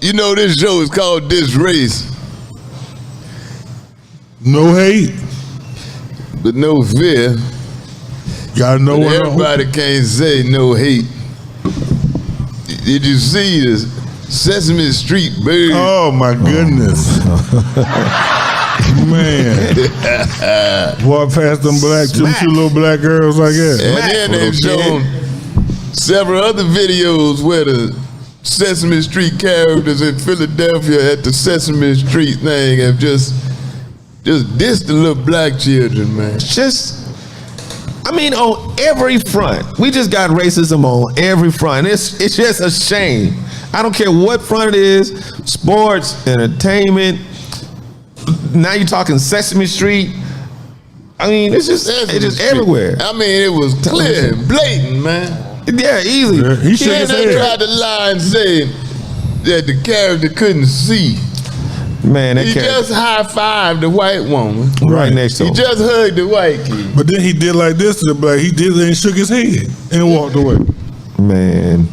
You know this show is called DisRace. No hate, but no fear. Gotta know what everybody can't say no hate. Did you see this Sesame Street bird? Oh my goodness. Man. Walk past them two little black girls like that. And then they've shown several other videos where the Sesame Street characters in Philadelphia at the Sesame Street thing have just dissed the little black children, man. I mean, on every front. We just got racism on every front. It's just a shame. I don't care what front it is, sports, entertainment. Now you're talking Sesame Street. I mean, it's just everywhere. I mean, it was clear and blatant, man. Yeah, easy. Yeah, he tried to lie and say that the character couldn't see. Man, he just high-fived the white woman. Right next to him. He just hugged the white kid. But then he did like this to the black. He did it and shook his head and walked away. Man,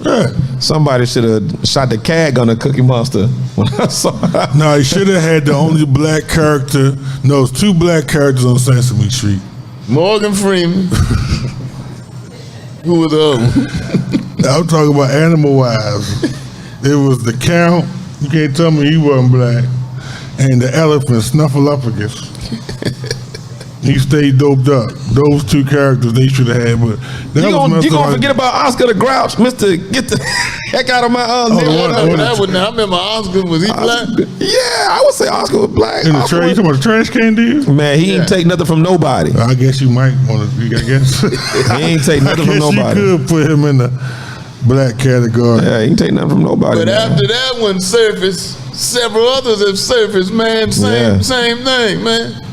somebody should have shot the CAG on the Cookie Monster when I saw that. No, he should have had the only black character. No, it's two black characters on Sesame Street. Morgan Freeman. Who was the other one? I'm talking about Animal Wives. It was the Count. You can't tell me he wasn't black. And the elephant, Snuffleupagus. He stayed doped up. Those two characters they should have had, but you gonna forget about Oscar the Grouch, Mr. Get the heck out of my I remember Oscar, was he black? Yeah, I would say Oscar was black. In the trash, you talking about the trash can dude? Man, he ain't take nothing from nobody. I guess you might want to. I guess he ain't take nothing from nobody. You could put him in the black category. Yeah, he ain't take nothing from nobody. But after that one surfaced, several others have surfaced, man. Same thing, man.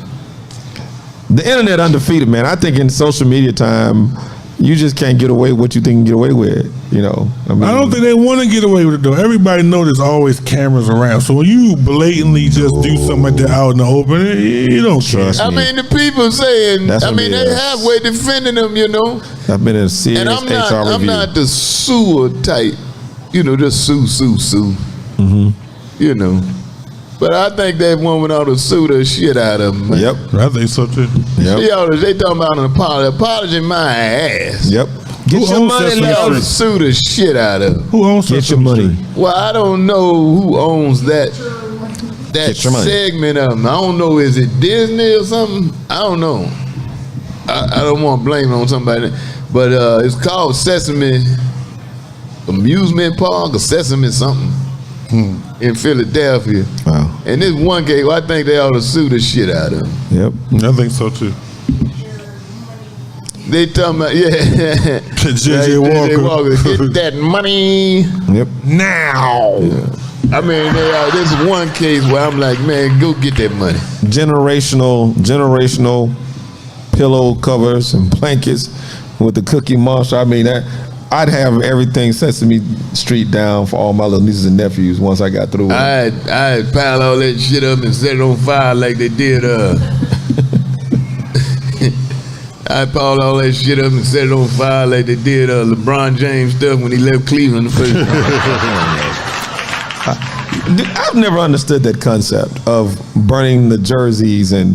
The internet undefeated, man. I think in social media time, you just can't get away with what you think you can get away with. You know, I don't think they want to get away with it though. Everybody knows there's always cameras around. So when you blatantly just do something like that out in the open, you don't trust me. I mean, the people saying, they halfway defending them, you know. I've been in a serious and HR review. I'm not the sewer type, you know, just sue. Mm-hmm. You know. But I think that woman ought to sue the shit out of them, man. Yep. I think so too. Yep. They talking about an apology. Apology my ass. Yep. Get your money, they ought to sue the shit out of them. Who owns Get your money. Well, I don't know who owns that segment of them. I don't know, is it Disney or something? I don't know. I don't want to blame it on somebody. But it's called Sesame Amusement Park or Sesame something. In Philadelphia. Wow. And this one case, I think they ought to sue the shit out of them. Yep. I think so too. They talking about, JJ Walker. Get that money. Yep. Now. Yeah. I mean, this is one case where I'm like, man, go get that money. Generational pillow covers and blankets with the Cookie Monster. I mean, I'd have everything Sesame Street down for all my little nieces and nephews once I got through. I'd pile all that shit up and set it on fire like they did. I'd pile all that shit up and set it on fire like they did LeBron James stuff when he left Cleveland. I've never understood that concept of burning the jerseys and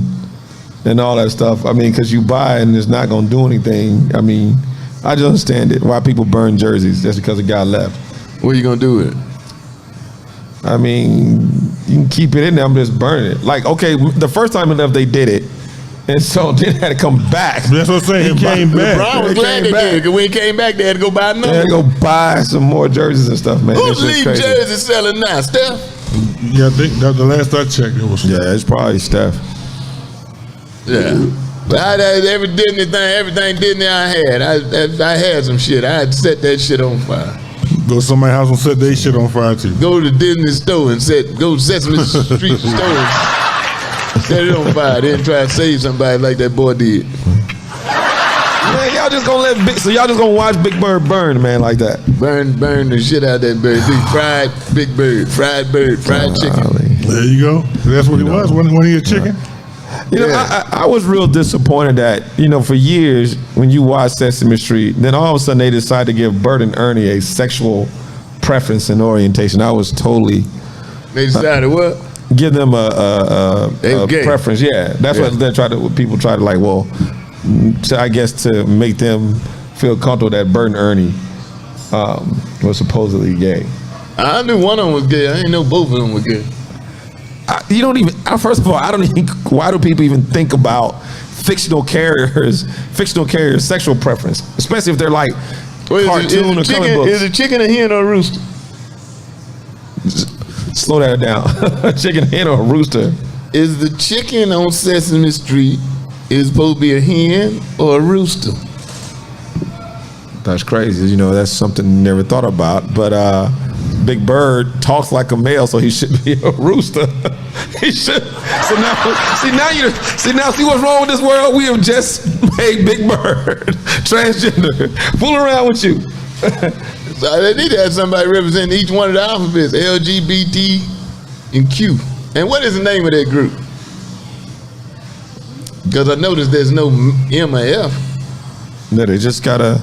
all that stuff. I mean, because you buy and it's not going to do anything. I mean, I just understand it. Why people burn jerseys just because a guy left. What are you gonna do with it? I mean, you can keep it in there. I'm just burning it. Like, okay, the first time he left, they did it, and so then had to come back. That's what I'm saying. He came back. LeBron was glad they did. Because when he came back, they had to go buy another. They had to go buy some more jerseys and stuff, man. Who's lead jersey selling now, Steph? Yeah, I think the last I checked, it was Steph. Yeah, it's probably Steph. Yeah. But I had everything Disney I had. I had some shit. I had to set that shit on fire. Go to somebody's house and set their shit on fire too. Go to the Disney store and go to Sesame Street store. Set it on fire. Then try to save somebody like that boy did. Man, y'all just gonna y'all just gonna watch Big Bird burn, man, like that. Burn the shit out of that bird. Fried Big Bird, fried chicken. There you go. That's what he was. When he a chicken. You know, I was real disappointed that, for years when you watch Sesame Street, then all of a sudden they decide to give Bert and Ernie a sexual preference and orientation. I was totally They decided what? give them a gay. preference. Yeah, that's what they try to. People try to like. Well, I guess to make them feel comfortable that Bert and Ernie was supposedly gay. I knew one of them was gay. I didn't know both of them were gay. You don't even. First of all, I don't even. Why do people even think about fictional characters' sexual preference, especially if they're like cartoon or comic books? Is a chicken a hen or a rooster? Slow that down. Chicken, hen, or a rooster? Is the chicken on Sesame Street is supposed to be a hen or a rooster? That's crazy. You know, that's something you never thought about. But Big Bird talks like a male, so he should be a rooster. He should. So now, see what's wrong with this world? We have just made Big Bird transgender. Fool around with you. So they need to have somebody represent each one of the alphabets, LGBT and Q. And what is the name of that group? Because I noticed there's no M or F. No, they just got a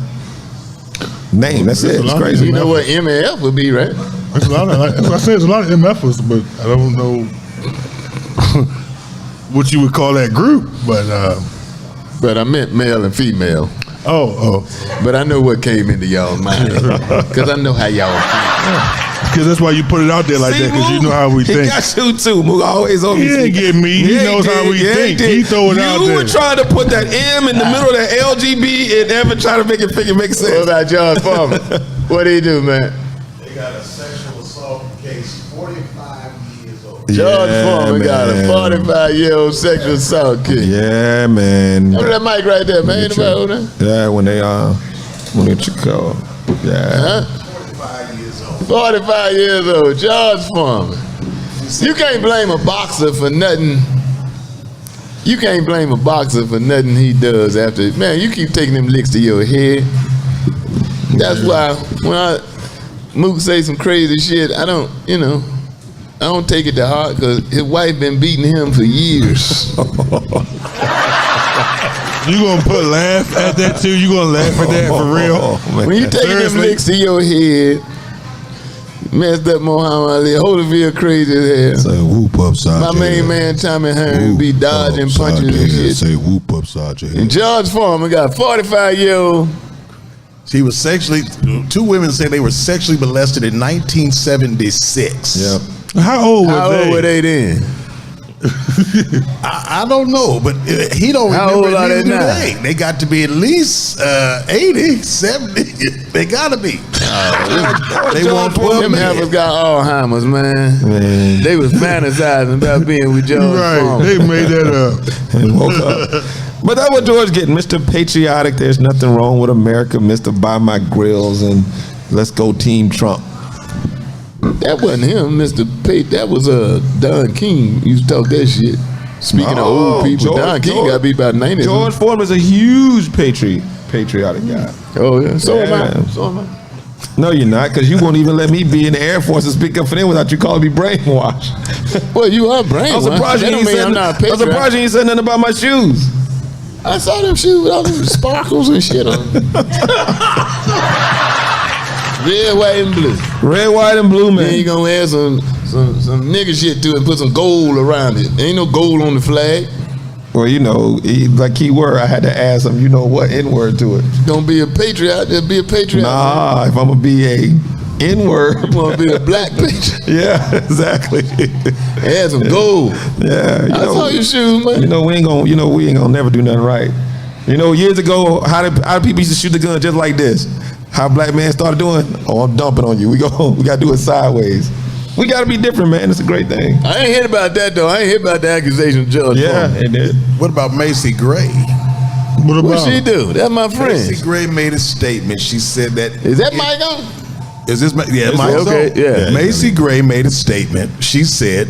name. That's it. It's crazy. You know what M and F would be, right? There's a lot of, like I said, there's a lot of MFers, but I don't know what you would call that group. But I meant male and female. Oh. But I know what came into y'all's mind. Because I know how y'all think. Because that's why you put it out there like that, because you know how we think. He got you too, Mook. Always on He didn't get me. He knows how we think. He throw it out there. You were trying to put that M in the middle of that LGB and never try to make it make sense. What about George Farmer? What did he do, man? They got a sexual assault case, 45 years old. George Foreman got a 45-year-old sexual assault case. Yeah, man. Hold that mic right there, man. Yeah, when they Chicago. Yeah. Huh? 45 years old, George Foreman. You can't blame a boxer for nothing. You can't blame a boxer for nothing he does after. Man, you keep taking them licks to your head. That's why when Mook say some crazy shit, I don't take it to heart because his wife been beating him for years. You gonna laugh at that too? You gonna laugh at that for real? When you taking them licks to your head, messed up Muhammad Ali, Holyfield crazy as hell. Say whoop upside my main man Tommy Hearn be dodging punches and shit. Say whoop upside your head. And George Foreman got 45-year-old. She was sexually. Two women say they were sexually molested in 1976. Yep. How old were they then? I don't know, but he don't How remember. old are they now? They got to be at least 80, 70. They gotta be. They want 12 Them men. heifers got Alzheimer's, man. They was fantasizing about being with George Right, Foreman. they made that up. And woke up. But that's what George getting, Mr. Patriotic. There's nothing wrong with America, Mr. Buy My Grills, and let's go Team Trump. That wasn't him, Mr. Pate. That was Don King used to talk that shit. Speaking of old people, Don King got to be about 90. George Foreman is a huge patriotic guy. Oh, yeah. So am Yeah. I. So am I. No, you're not, because you won't even let me be in the Air Force and speak up for them without you calling me brainwashed. Well, you are brainwashed. I'm surprised you That ain't don't mean I'm not a patriot. said nothing about my shoes. I saw them shoes with all them sparkles and shit on them. Red, white, and blue. Red, white, and blue, man. Then you gonna add some nigga shit to it and put some gold around it. Ain't no gold on the flag. Well, like key word, I had to add some, what N-word to it. Don't be a patriot, just be a patriot. Nah, if I'm gonna be a N-word, You wanna be a black patriot. yeah, exactly. Add some gold. Yeah, I saw your shoes, man. we ain't gonna never do nothing right. Years ago, how did people used to shoot the gun just like this? How black man started doing? Oh, I'm dumping on you. We gotta do it sideways. We gotta be different, man. It's a great thing. I ain't heard about that though. I ain't heard about the accusation of George Yeah, Foreman. it did. What about Macy Gray? What What about she do? That's my friend. Macy Gray made a statement. She said that. Is that Mike on? Is this? Yeah, It's Mike's okay, on. yeah. Macy Gray made a statement. She said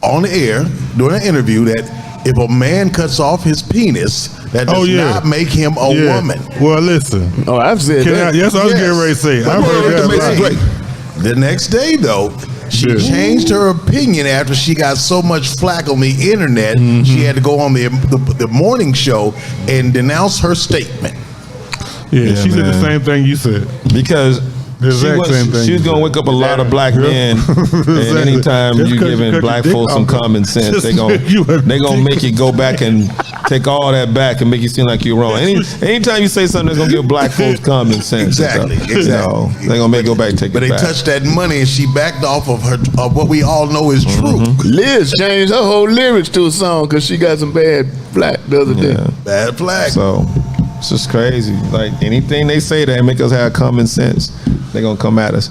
on the air during an interview that if a man cuts off his penis, that does not make him a woman. Well, listen. Oh, I've said that. Yes, I was getting ready to say. I've heard that. Macy Right. Gray. The next day, though, she changed her opinion after she got so much flack on the internet. She had to go on the morning show and denounce her statement. Yeah, she said the same thing you said. Because The exact same thing. She's gonna wake up a lot of black men, and anytime you giving black folks some common sense, they gonna make you go back and take all that back and make you seem like you're wrong. Anytime you say something that's gonna give black folks common sense, Exactly. they gonna make you go back and take But it they back. touched that money and she backed off of what we all know is true. Liz changed her whole lyrics to a song because she got some bad flack the other day. Yeah. Bad flag. So it's just crazy. Like anything they say that make us have common sense, they gonna come at us.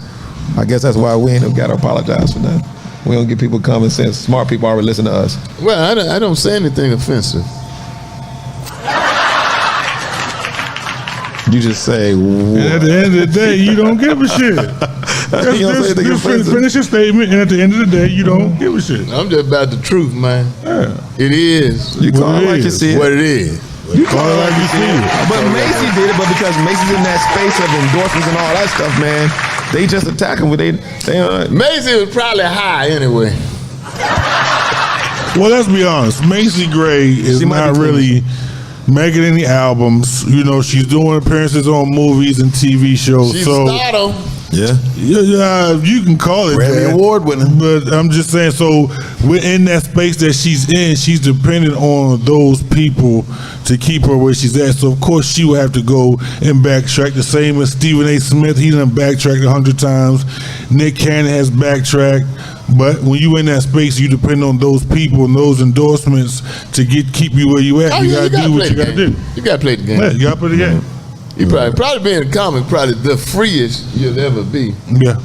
I guess that's why we ain't got to apologize for that. We don't give people common sense. Smart people already listen to us. Well, I don't say anything offensive. You just say. And at the end of the day, you don't give a shit. You don't say anything offensive. Finish your statement, and at the end of the day, you don't give a shit. I'm just about the truth, man. Yeah. It is You call What it it like you is. see it. what it is. You call it like you see it. But Macy did it, but because Macy's in that space of endorsements and all that stuff, man, they just attack him with they Macy was probably high anyway. Well, let's be honest. Macy Gray is She might not be really making any albums. You know, she's doing appearances on movies and TV shows. She's so a starter. Yeah. yeah, you can call it Grammy that. Award winner. But I'm just saying, so we're in that space that she's in. She's dependent on those people to keep her where she's at. So of course she will have to go and backtrack. The same as Stephen A. Smith. He done backtracked 100 times. Nick Cannon has backtracked. But when you in that space, you depend on those people and those endorsements to keep you where you at. Oh, you yeah, gotta do what you gotta do. You gotta play the game. Yeah, you gotta play the game. You probably being a comic, probably the freest you'll ever be. Yeah.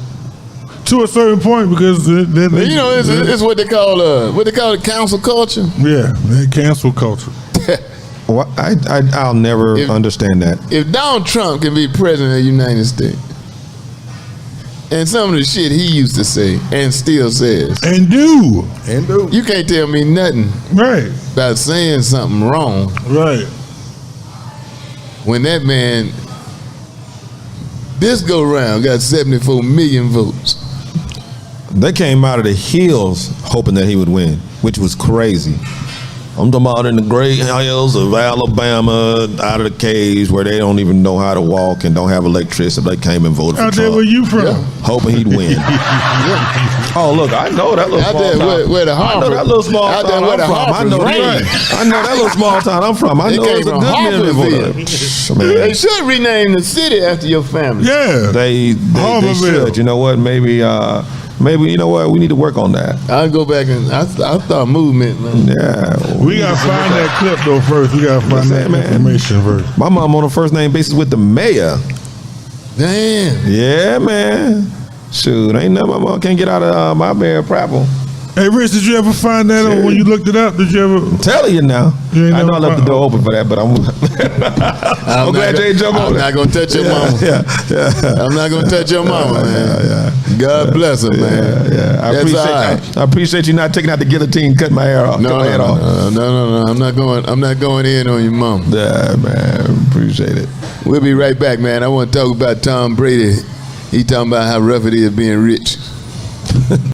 To a certain point, because But you know, it's what they call it, council culture. yeah, that cancel culture. Well, I'll never understand that. If Donald Trump can be president of the United States, and some of the shit he used to say and still says, And do. you can't tell me nothing Right. about saying something wrong Right. when that man, this go round, got 74 million votes. They came out of the hills hoping that he would win, which was crazy. I'm talking about in the great hills of Alabama, out of the caves where they don't even know how to walk and don't have electricity. They came and voted for Out there Trump, where you from? Yeah. hoping he'd win. Oh, look, I know that little Out small there town. where the I know Harper, that little small out there town where I'm the from. I Harper's know rain. I know that little small town I'm from. I They know came it's a from good man that voted. Harpersville. They should rename the city after your family. Yeah. They Harperville. should. You know what? Maybe you know what? We need to work on that. I'll go back and I thought movement, man. Yeah. We gotta find that clip though first. We gotta find that Man. information first. My mom on a first name basis with the mayor. Damn. Yeah, man. Shoot, ain't nothing my mom can't get out of my mayor Prattle. Hey Rich, did you ever find that out when you looked it up? Did you ever? I'm telling you now. You ain't I know I never left the door open for that, but I'm glad you ain't jump on I'm it. not gonna touch your mama. Yeah. I'm not gonna touch your mama, man. Yeah. God bless her, man. Yeah. I appreciate you not taking out the guillotine, cutting my hair off. No, cut my head off. no. I'm not going in on your mom. Yeah, man. Appreciate it. We'll be right back, man. I want to talk about Tom Brady. He talking about how rough it is being rich.